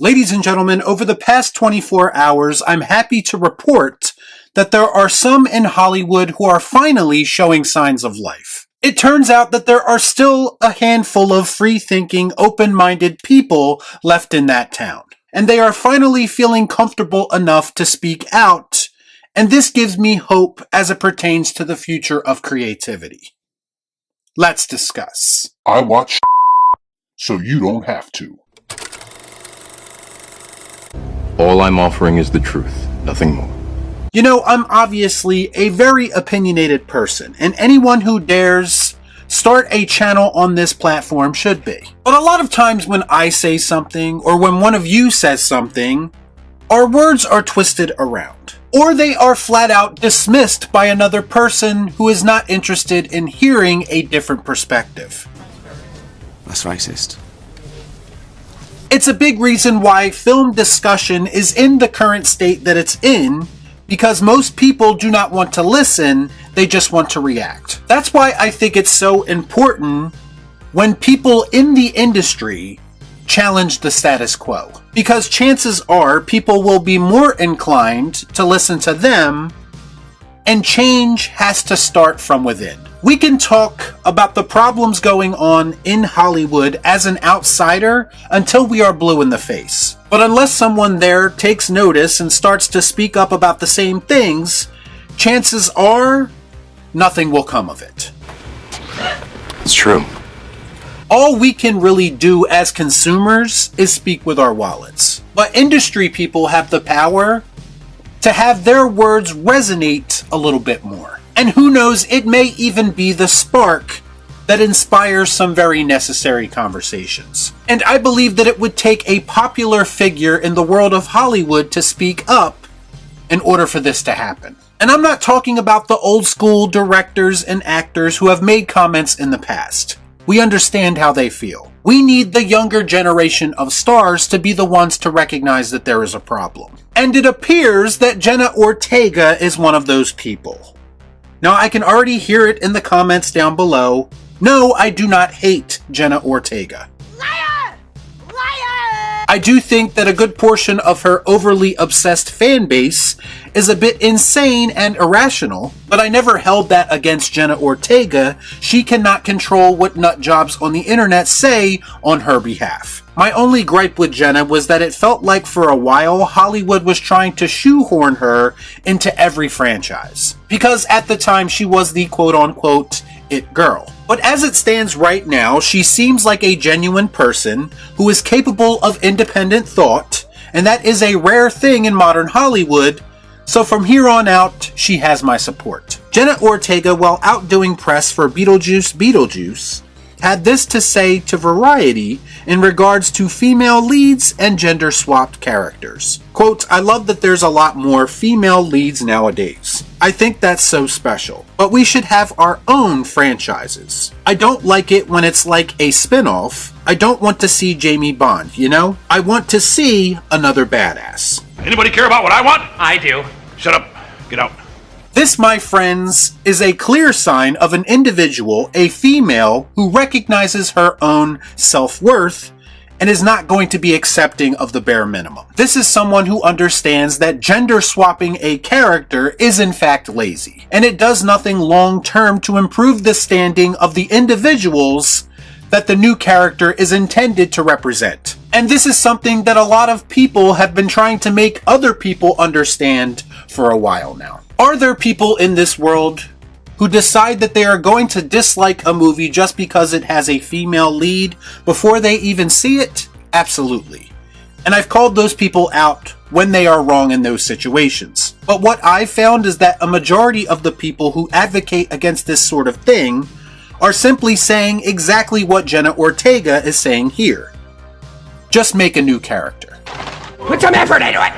Ladies and gentlemen, over the past 24 hours, I'm happy to report that there are some in Hollywood who are finally showing signs of life. It turns out that there are still a handful of free-thinking, open-minded people left in that town. And they are finally feeling comfortable enough to speak out, and this gives me hope as it pertains to the future of creativity. Let's discuss. I watch so you don't have to. All I'm offering is the truth, nothing more. You know, I'm obviously a very opinionated person, and anyone who dares start a channel on this platform should be. But a lot of times when I say something, or when one of you says something, our words are twisted around. Or they are flat out dismissed by another person who is not interested in hearing a different perspective. That's racist. It's a big reason why film discussion is in the current state that it's in, because most people do not want to listen, they just want to react. That's why I think it's so important when people in the industry challenge the status quo. Because chances are people will be more inclined to listen to them, and change has to start from within. We can talk about the problems going on in Hollywood as an outsider until we are blue in the face. But unless someone there takes notice and starts to speak up about the same things, chances are nothing will come of it. It's true. All we can really do as consumers is speak with our wallets. But industry people have the power to have their words resonate a little bit more. And who knows, it may even be the spark that inspires some very necessary conversations. And I believe that it would take a popular figure in the world of Hollywood to speak up in order for this to happen. And I'm not talking about the old school directors and actors who have made comments in the past. We understand how they feel. We need the younger generation of stars to be the ones to recognize that there is a problem. And it appears that Jenna Ortega is one of those people. Now, I can already hear it in the comments down below. No, I do not hate Jenna Ortega. Liar! Liar! I do think that a good portion of her overly obsessed fan base is a bit insane and irrational, but I never held that against Jenna Ortega. She cannot control what nutjobs on the internet say on her behalf. My only gripe with Jenna was that it felt like for a while Hollywood was trying to shoehorn her into every franchise. Because at the time she was the quote-unquote it girl. But as it stands right now, she seems like a genuine person who is capable of independent thought, and that is a rare thing in modern Hollywood, so from here on out, she has my support. Jenna Ortega, while out doing press for Beetlejuice, had this to say to Variety in regards to female leads and gender-swapped characters. Quote, "I love that there's a lot more female leads nowadays. I think that's so special. But we should have our own franchises. I don't like it when it's like a spin-off. I don't want to see Jamie Bond, you know? I want to see another badass." Anybody care about what I want? I do. Shut up. Get out. This, my friends, is a clear sign of an individual, a female, who recognizes her own self-worth and is not going to be accepting of the bare minimum. This is someone who understands that gender swapping a character is in fact lazy, and it does nothing long-term to improve the standing of the individuals that the new character is intended to represent. And this is something that a lot of people have been trying to make other people understand for a while now. Are there people in this world who decide that they are going to dislike a movie just because it has a female lead before they even see it? Absolutely. And I've called those people out when they are wrong in those situations. But what I've found is that a majority of the people who advocate against this sort of thing are simply saying exactly what Jenna Ortega is saying here. Just make a new character. Put some effort into it!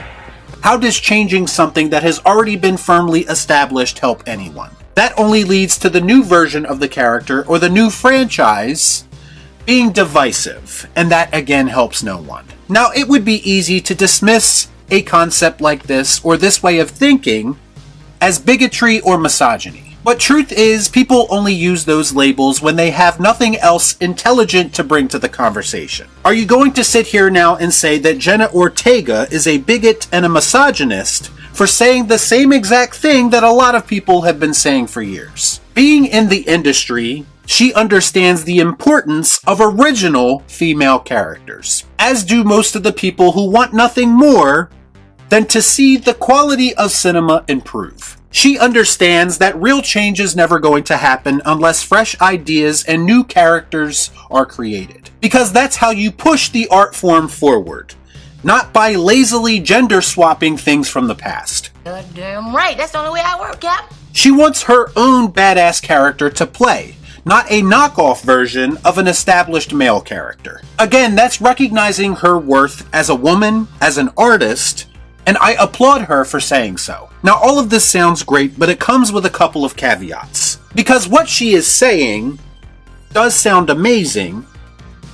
How does changing something that has already been firmly established help anyone? That only leads to the new version of the character or the new franchise being divisive, and that again helps no one. Now, it would be easy to dismiss a concept like this or this way of thinking as bigotry or misogyny. But truth is, people only use those labels when they have nothing else intelligent to bring to the conversation. Are you going to sit here now and say that Jenna Ortega is a bigot and a misogynist for saying the same exact thing that a lot of people have been saying for years? Being in the industry, she understands the importance of original female characters, as do most of the people who want nothing more than to see the quality of cinema improve. She understands that real change is never going to happen unless fresh ideas and new characters are created. Because that's how you push the art form forward, not by lazily gender swapping things from the past. Goddamn right, that's the only way I work, Cap. She wants her own badass character to play, not a knockoff version of an established male character. Again, that's recognizing her worth as a woman, as an artist, and I applaud her for saying so. Now, all of this sounds great, but it comes with a couple of caveats. Because what she is saying does sound amazing,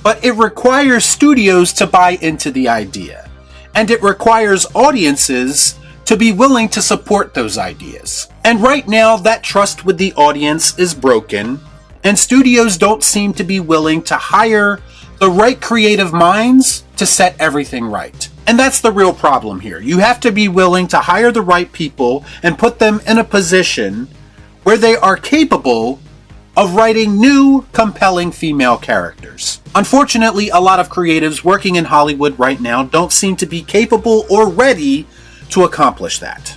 but it requires studios to buy into the idea. And it requires audiences to be willing to support those ideas. And right now, that trust with the audience is broken, and studios don't seem to be willing to hire the right creative minds to set everything right. And that's the real problem here. You have to be willing to hire the right people and put them in a position where they are capable of writing new, compelling female characters. Unfortunately, a lot of creatives working in Hollywood right now don't seem to be capable or ready to accomplish that.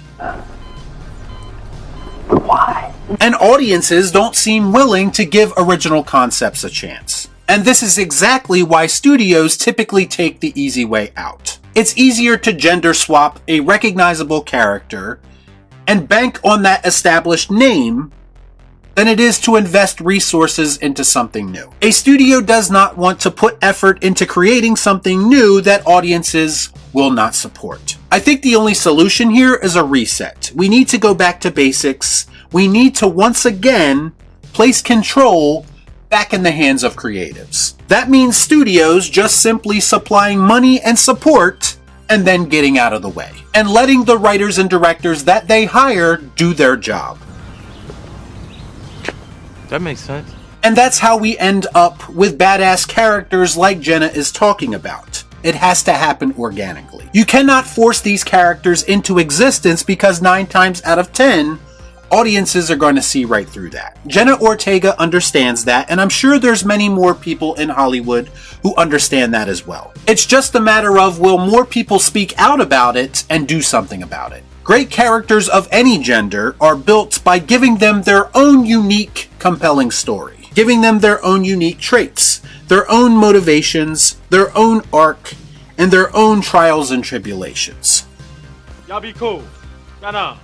Why? And audiences don't seem willing to give original concepts a chance. And this is exactly why studios typically take the easy way out. It's easier to gender swap a recognizable character and bank on that established name than it is to invest resources into something new. A studio does not want to put effort into creating something new that audiences will not support. I think the only solution here is a reset. We need to go back to basics. We need to once again place control back in the hands of creatives. That means studios just simply supplying money and support and then getting out of the way. And letting the writers and directors that they hire do their job. That makes sense. And that's how we end up with badass characters like Jenna is talking about. It has to happen organically. You cannot force these characters into existence because 9 times out of 10, audiences are going to see right through that. Jenna Ortega understands that, and I'm sure there's many more people in Hollywood who understand that as well. It's just a matter of, will more people speak out about it and do something about it? Great characters of any gender are built by giving them their own unique, compelling story. Giving them their own unique traits, their own motivations, their own arc, and their own trials and tribulations. Y'all be cool. Shut up.